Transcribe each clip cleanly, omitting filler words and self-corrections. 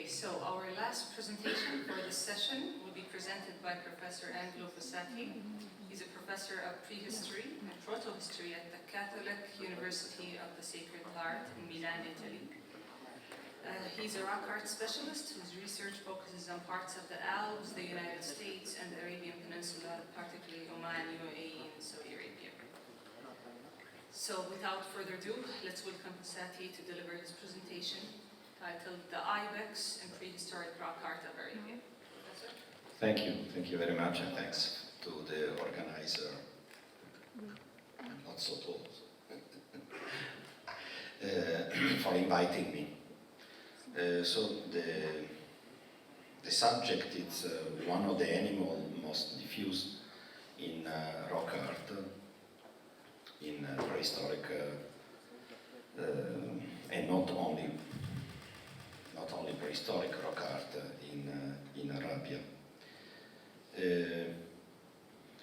So our last presentation for this session will be presented by Professor Angelo Fossati. He's a professor of prehistory and protohistory at the Catholic University of the Sacred Heart in Milan, Italy. He's a rock art specialist whose research focuses on parts of the Alps, the United States, and the Arabian Peninsula, particularly Oman, UAE, and Saudi Arabia. So without further ado, let's welcome Fossati to deliver his presentation titled The Ibex and Prehistoric Rock Art of Arabia. Professor? Thank you very much, and thanks to the organizer. I'm not so tall. For inviting me. So the subject is one of the animals most diffused in rock art, in prehistoric, and not only prehistoric rock art in Arabia.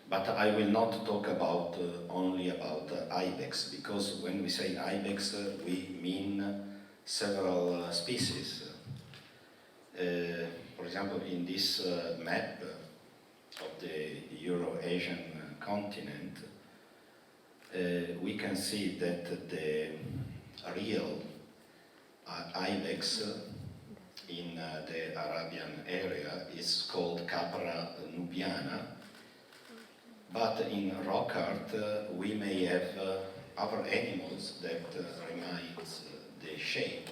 But I will not talk about only about ibex, because when we say ibex, we mean several species. For example, in this map of the Euro-Asian continent, we can see that the real ibex in the Arabian area is called Capra nubiana, but in rock art we may have other animals that reminds the shape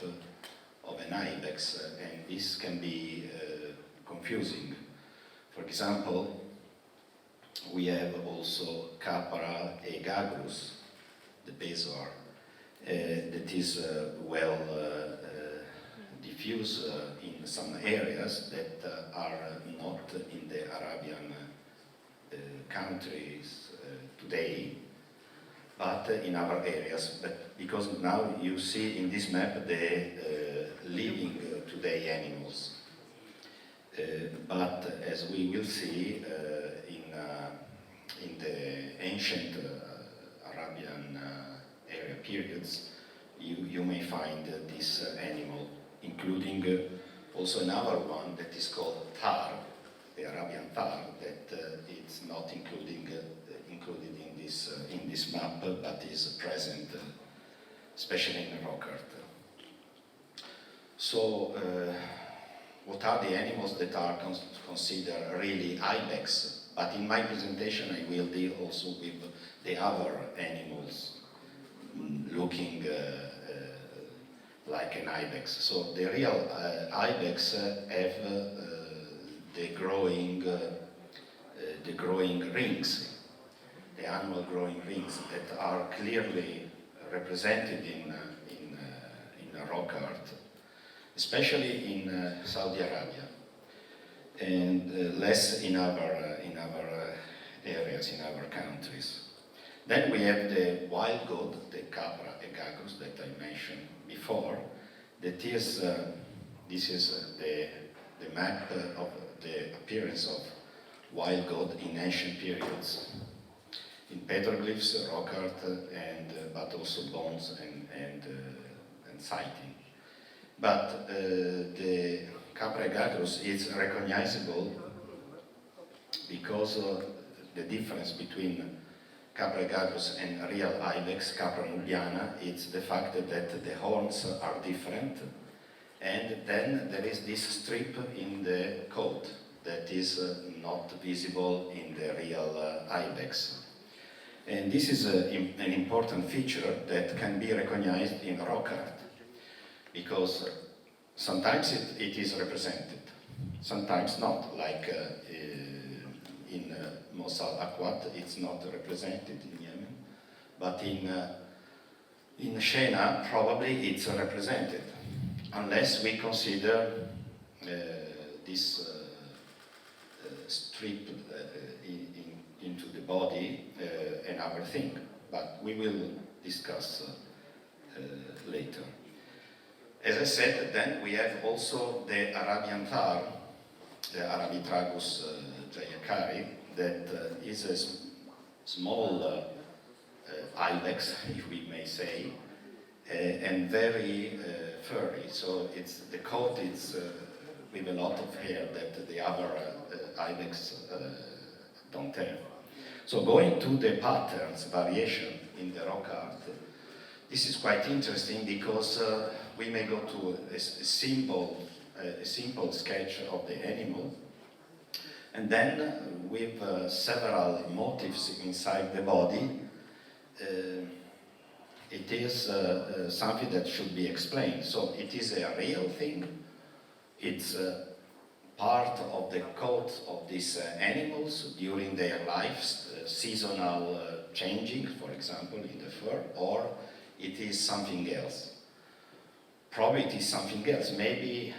of an ibex, and this can be confusing. For example, we have also Capra egagrus, the bezoar, that is well diffuse in some areas that are not in the Arabian countries today, but in other areas. But because now you see in this map the living today animals. But as we will see in the ancient Arabian area periods, you may find this animal, including also another one that is called tar, the Arabian tar, that is not included in this map, but is present, especially in rock art. So, what are the animals that are considered really ibex? But in my presentation, I will deal also with the other animals looking like an ibex. So the real ibex have the growing rings, the annual growing rings that are clearly represented in rock art, especially in Saudi Arabia, and less in other areas, in other countries. Then we have the wild goat, the Capra egagrus that I mentioned before. That is, this is the map of the appearance of wild goat in ancient periods, in petroglyphs, rock art, but also bones and sighting. But the Capra egagrus is recognizable because of the difference between Capra egagrus and real ibex, Capra nubiana. It's the fact that the horns are different, and then there is this strip in the coat that is not visible in the real ibex. And this is an important feature that can be recognized in rock art, because sometimes it is represented, sometimes not, like in Mosul Akwat, it's not represented in Yemen, but in Shena, probably it's represented, unless we consider this strip into the body another thing, but we will discuss later. As I said, then we have also the Arabian tar, the Arabitragus jayakari, that is a small ibex, if we may say, and very furry. So the coat is with a lot of hair that the other ibex don't have. So going to the patterns, variation in the rock art, this is quite interesting because we may go to a simple sketch of the animal, and then with several motifs inside the body, it is something that should be explained. So it is a real thing. It's part of the coat of these animals during their lives, seasonal changing, for example, in the fur, or it is something else. Probably it is something else. Maybe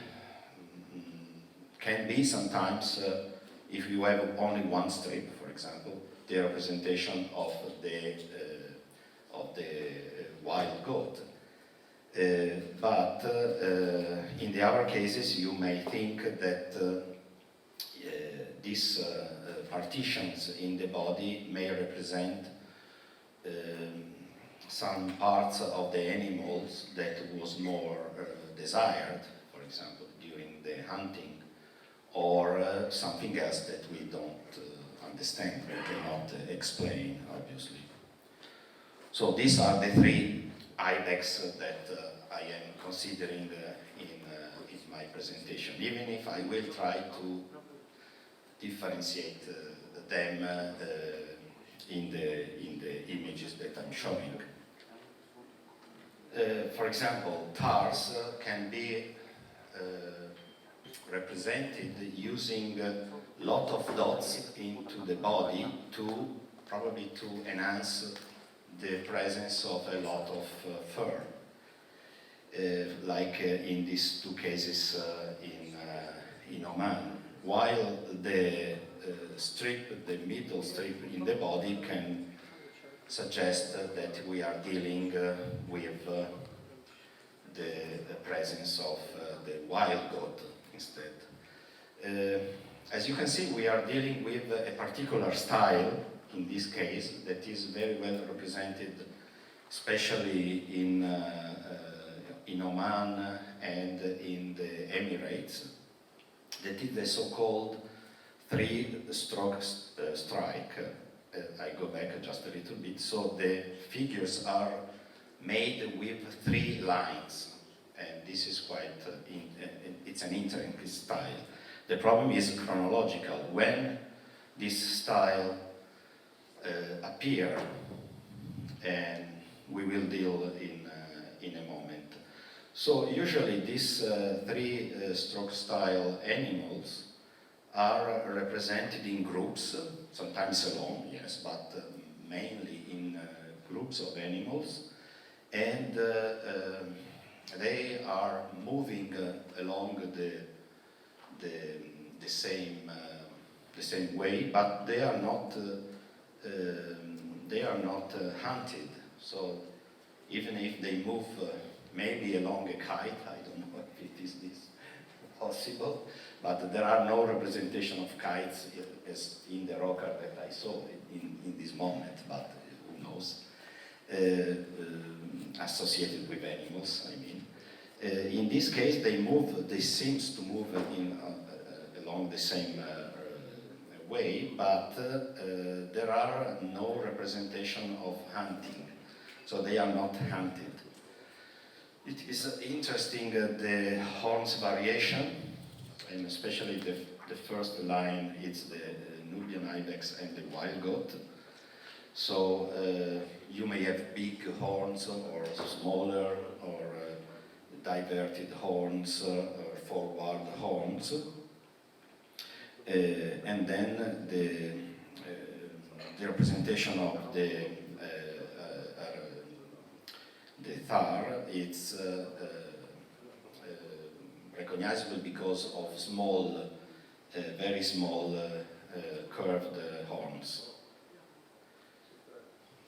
can be sometimes, if you have only one strip, for example, the representation of the wild goat. But in the other cases, you may think that these partitions in the body may represent some parts of the animals that was more desired, for example, during the hunting, or something else that we don't understand, we cannot explain, obviously. So these are the three ibex that I am considering in my presentation, even if I will try to differentiate them in the images that I'm showing. For example, tars can be represented using a lot of dots into the body probably to enhance the presence of a lot of fur, like in these two cases in Oman, while the middle strip in the body can suggest that we are dealing with the presence of the wild goat instead. As you can see, we are dealing with a particular style in this case that is very well represented, especially in Oman and in the Emirates. That is the so-called three-stroke strike. I go back just a little bit. So the figures are made with three lines, and this is quite, it's an interesting style. The problem is chronological. When this style appear, and we will deal in a moment. So usually these three-stroke style animals are represented in groups, sometimes alone, yes, but mainly in groups of animals, and they are moving along the same way, but they are not hunted. So even if they move maybe along a kite, I don't know if it is this possible, but there are no representation of kites as in the rock art that I saw in this moment, but who knows, associated with animals, I mean. In this case, they seems to move along the same way, but there are no representation of hunting, so they are not hunted. It is interesting the horns variation, and especially the first line, it's the Nubian Ibex and the wild goat. So you may have big horns or smaller or diverted horns or forward horns. And then the representation of the thar, it's recognizable because of small, very small curved horns.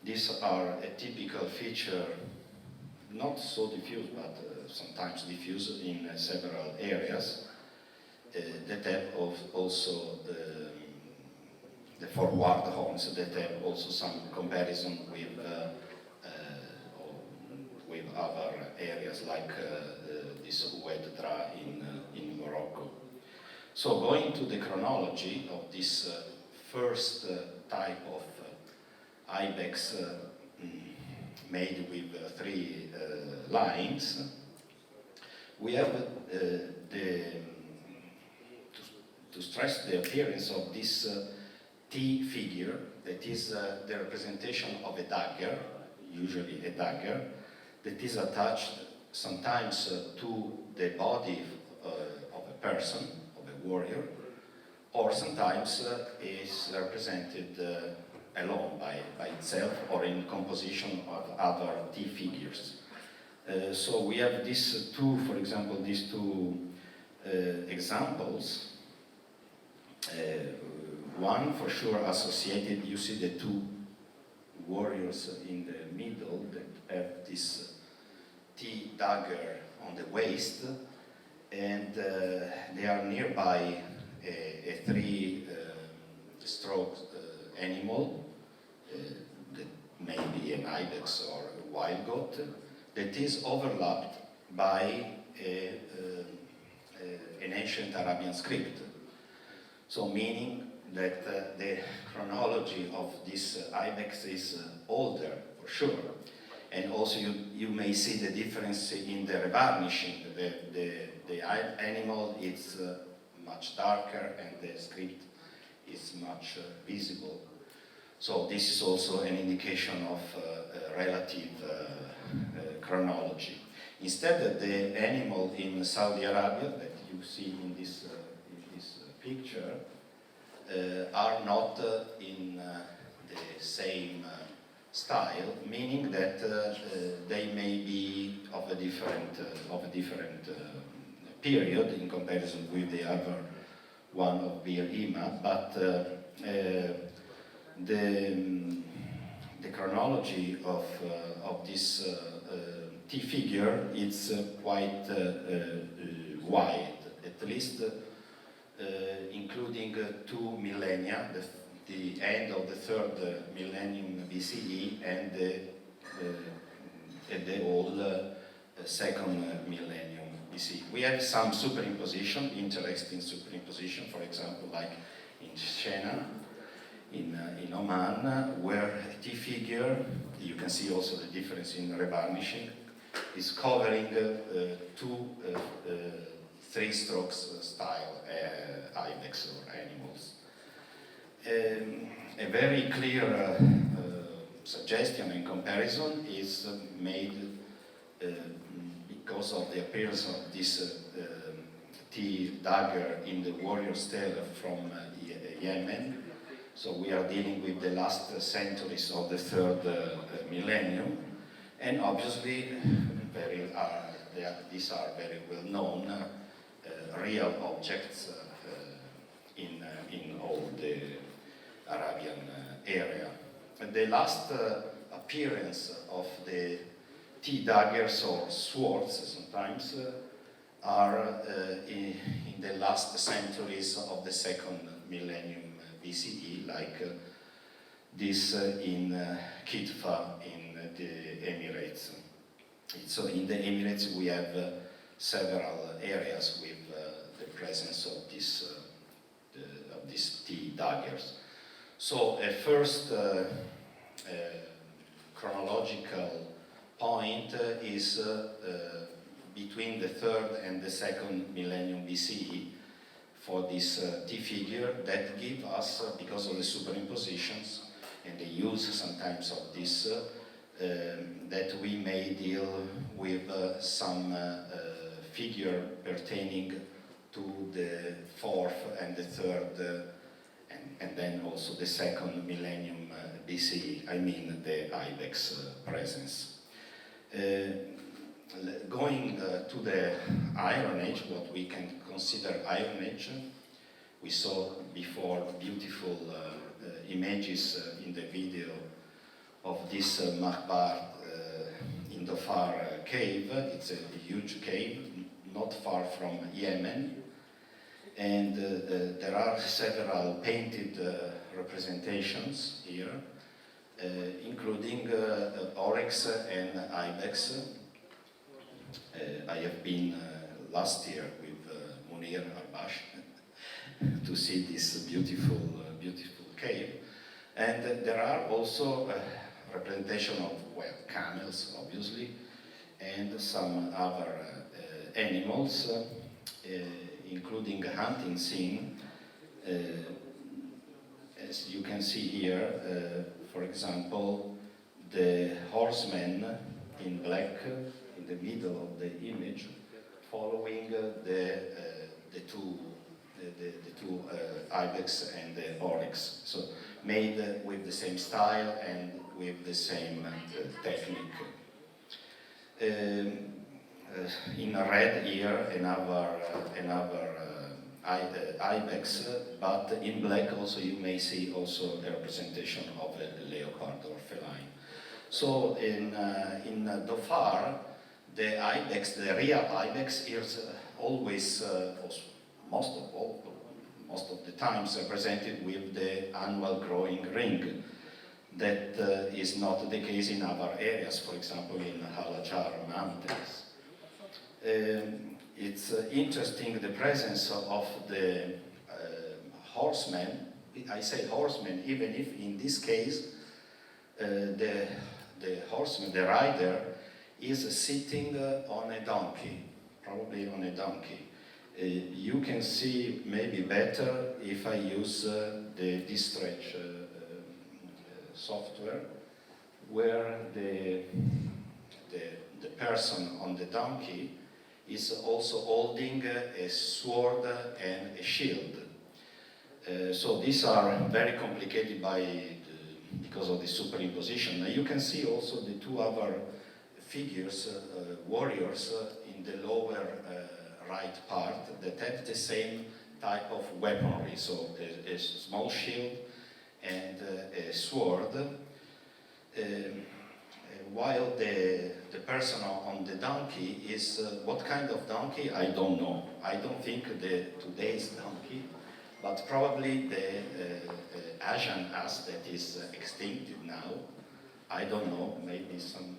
These are a typical feature, not so diffuse, but sometimes diffuse in several areas, that have also the forward horns that have also some comparison with other areas like this Oued Dra in Morocco. So going to the chronology of this first type of ibex made with three lines, we have to stress the appearance of this T figure, that is the representation of a dagger, usually a dagger, that is attached sometimes to the body of a person, of a warrior, or sometimes is represented alone by itself or in composition of other T figures. So we have these two, for example, these two examples. One for sure associated, you see the two warriors in the middle that have this T dagger on the waist, and they are nearby a three-stroke animal that may be an ibex or a wild goat, that is overlapped by an ancient Arabian script. So meaning that the chronology of this ibex is older, for sure. And also you may see the difference in the revarnishing. The animal is much darker and the script is much visible. So this is also an indication of relative chronology. Instead, the animal in Saudi Arabia that you see in this picture are not in the same style, meaning that they may be of a different period in comparison with the other one of Bir Ima, but the chronology of this T figure is quite wide, at least including 2 millennia, the end of the third millennium BCE and the old second millennium BCE. We have some superimposition, interesting superimposition, for example, like in Shena, in Oman, where a T figure, you can see also the difference in revarnishing, is covering two three strokes style ibex or animals. A very clear suggestion and comparison is made because of the appearance of this T dagger in the warrior stele from Yemen. So we are dealing with the last centuries of the third millennium, and obviously these are very well known real objects in all the Arabian area. And the last appearance of the T daggers or swords sometimes are in the last centuries of the second millennium BCE, like this in Kitfa in the Emirates. So in the Emirates we have several areas with the presence of these T daggers. So a first chronological point is between the third and the second millennium BCE for this T figure that give us, because of the superimpositions and the use sometimes of this, that we may deal with some figure pertaining to the fourth and the third and then also the second millennium BCE, I mean the Ibex presence. Going to the Iron Age, what we can consider Iron Age, we saw before beautiful images in the video of this Makbar in the far cave. It's a huge cave, not far from Yemen, and there are several painted representations here, including oryx and ibex. I have been last year with Munir Arbash to see this beautiful, beautiful cave. And there are also representation of, well, camels, obviously, and some other animals, including a hunting scene. As you can see here, for example, the horseman in black in the middle of the image, following the two ibex and the oryx. So made with the same style and with the same technique. In red here, another ibex, but in black also you may see also a representation of a leopard or feline. So in Dhofar, the ibex, the real ibex, is always, most of the times, represented with the annual growing ring. That is not the case in other areas, for example in Halajar Mountains. It's interesting the presence of the horseman. I say horseman, even if in this case the horseman, the rider, is sitting on a donkey, probably on a donkey. You can see maybe better if I use the D-Stretch software, where the person on the donkey is also holding a sword and a shield. So these are very complicated because of the superimposition. Now you can see also the two other figures, warriors, in the lower right part that have the same type of weaponry. So a small shield and a sword. While the person on the donkey is, what kind of donkey, I don't know. I don't think today's donkey, but probably the Asian ass that is extincted now. I don't know, maybe some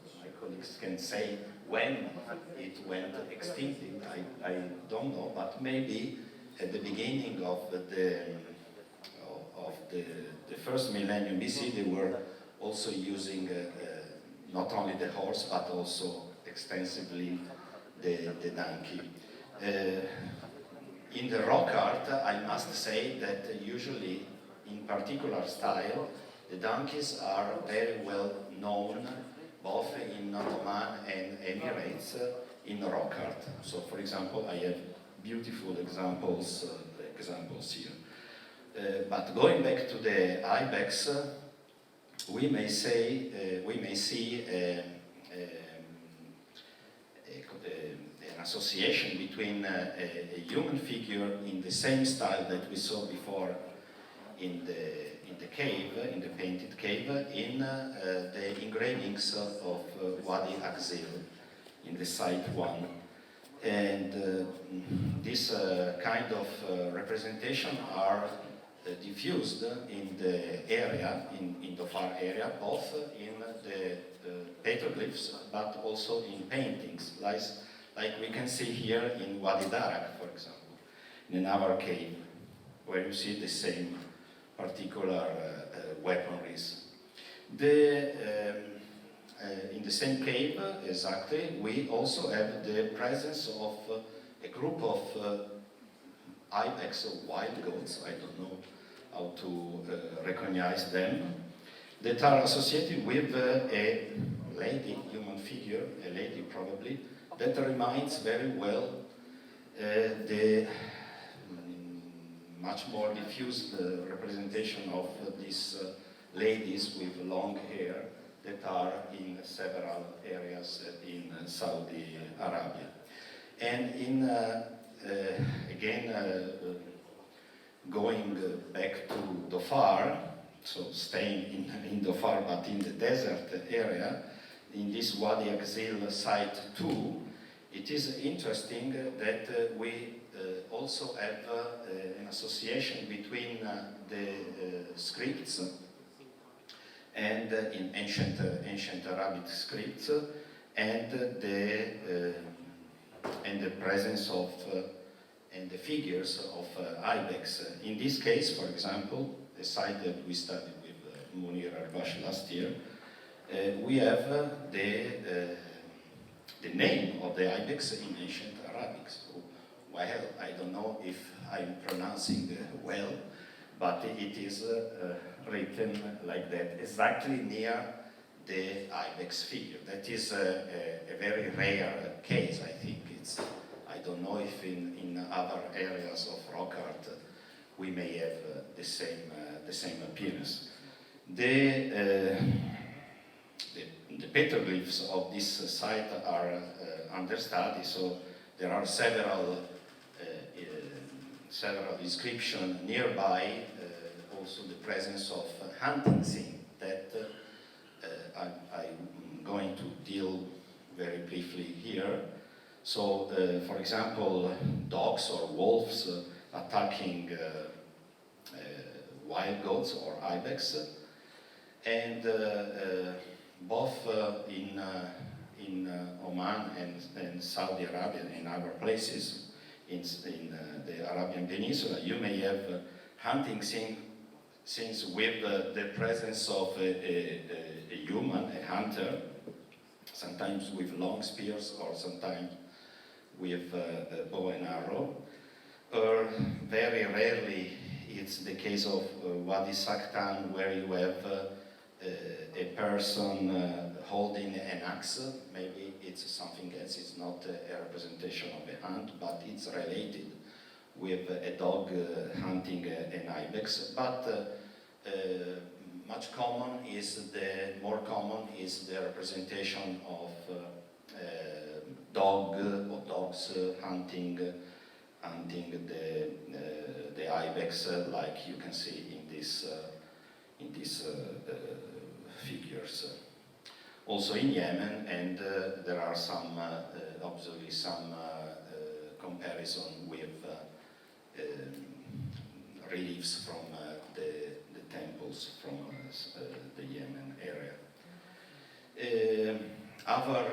of my colleagues can say when it went extincted. I don't know, but maybe at the beginning of the first millennium BC, they were also using not only the horse, but also extensively the donkey. In the rock art, I must say that usually, in particular style, the donkeys are very well known, both in Oman and Emirates, in rock art. So, for example, I have beautiful examples here. But going back to the ibex, we may see an association between a human figure in the same style that we saw before in the cave, in the painted cave, in the engravings of Wadi Akzil in the site 1. And this kind of representation are diffused in the area, in the Dhofar area, both in the petroglyphs, but also in paintings, like we can see here in Wadi Darak, for example, in another cave, where you see the same particular weaponries. In the same cave, exactly, we also have the presence of a group of ibex, or wild goats, I don't know how to recognize them, that are associated with a lady, human figure, a lady probably, that reminds very well the much more diffused representation of these ladies with long hair that are in several areas in Saudi Arabia. And in again, going back to Dhofar, so staying in Dhofar but in the desert area, in this Wadi Akzil site 2, it is interesting that we also have an association between the scripts and in ancient Arabic scripts and the presence of and the figures of Ibex. In this case, for example, a site that we studied with Munir Arbash last year, we have the name of the Ibex in ancient Arabic. So, well, I don't know if I'm pronouncing well, but it is written like that, exactly near the Ibex figure. That is a very rare case, I think. I don't know if in other areas of rock art we may have the same appearance. The petroglyphs of this site are under study, so there are several inscriptions nearby, also the presence of hunting scene that I'm going to deal very briefly here. So, for example, dogs or wolves attacking wild goats or ibex, and both in Oman and Saudi Arabia and other places in the Arabian Peninsula, you may have hunting scenes with the presence of a human, a hunter, sometimes with long spears or sometimes with a bow and arrow, or very rarely it's the case of Wadi Saktan, where you have a person holding an axe. Maybe it's something else, it's not a representation of a hunt, but it's related with a dog hunting an ibex. But more common is the representation of dogs hunting the ibex, like you can see in these figures. Also in Yemen, and there are some obviously some comparison with reliefs from the temples from the Yemen area. Other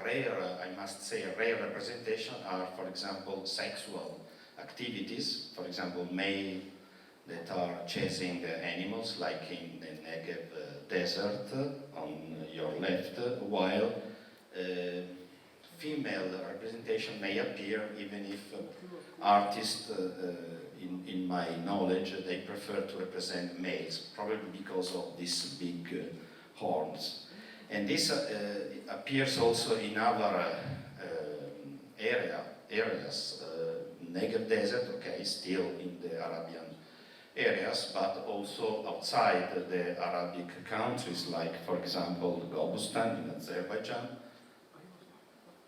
rare, I must say, rare representation are, for example, sexual activities. For example, male that are chasing animals, like in the Negev desert on your left, while female representation may appear, even if artists, in my knowledge, they prefer to represent males, probably because of these big horns. And this appears also in other areas, Negev desert, okay, still in the Arabian areas, but also outside the Arabic countries, like, for example, Gobustan in Azerbaijan,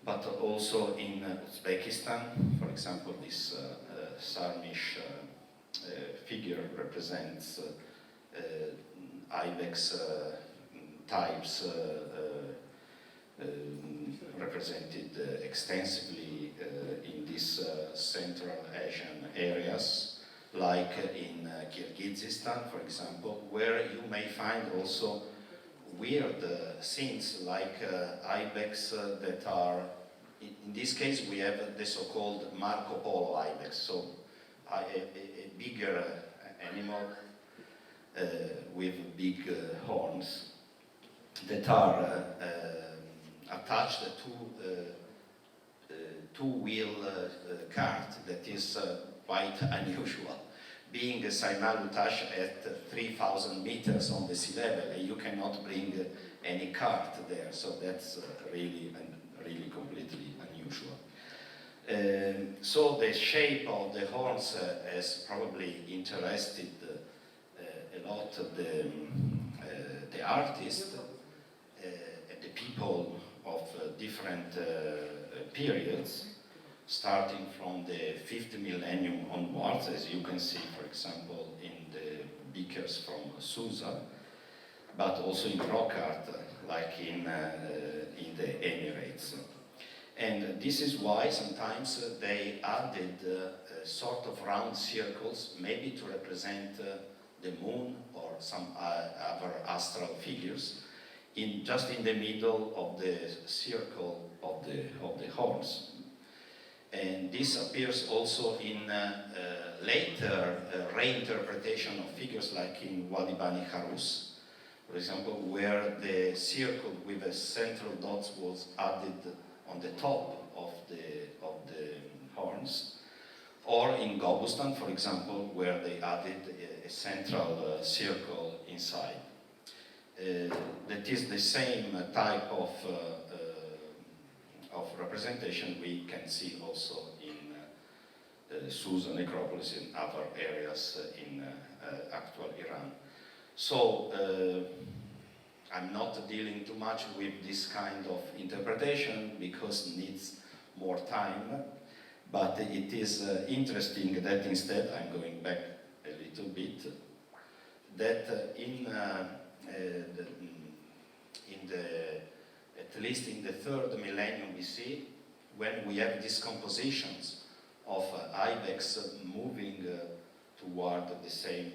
but also in Uzbekistan. For example, this Sarmish figure represents ibex types represented extensively in these Central Asian areas, like in Kyrgyzstan, for example, where you may find also weird scenes like ibex that are, in this case we have the so-called Marco Polo ibex, so a bigger animal with big horns that are attached to two-wheel cart that is quite unusual, being simultaneous at 3,000 meters on the sea level, and you cannot bring any cart there, so that's really completely unusual. So the shape of the horns has probably interested a lot of the artists and the people of different periods, starting from the 5th millennium onwards, as you can see, for example, in the beakers from Susa, but also in rock art, like in the Emirates. And this is why sometimes they added sort of round circles, maybe to represent the moon or some other astral figures, just in the middle of the circle of the horns. And this appears also in later reinterpretation of figures like in Wadi Bani Harus, for example, where the circle with a central dot was added on the top of the horns, or in Gobustan, for example, where they added a central circle inside. That is the same type of representation we can see also in Susa necropolis and other areas in actual Iran. So I'm not dealing too much with this kind of interpretation because it needs more time, but it is interesting that instead, I'm going back a little bit, that at least in the 3rd millennium BC, when we have these compositions of ibex moving toward the same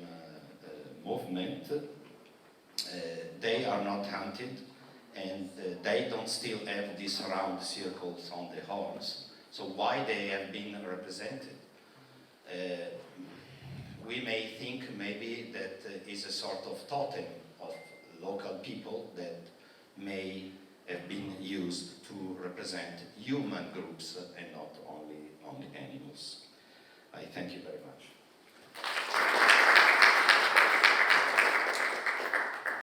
movement, they are not hunted, and they don't still have these round circles on the horns. So why they have been represented? We may think maybe that is a sort of totem of local people that may have been used to represent human groups and not only animals. I thank you very much.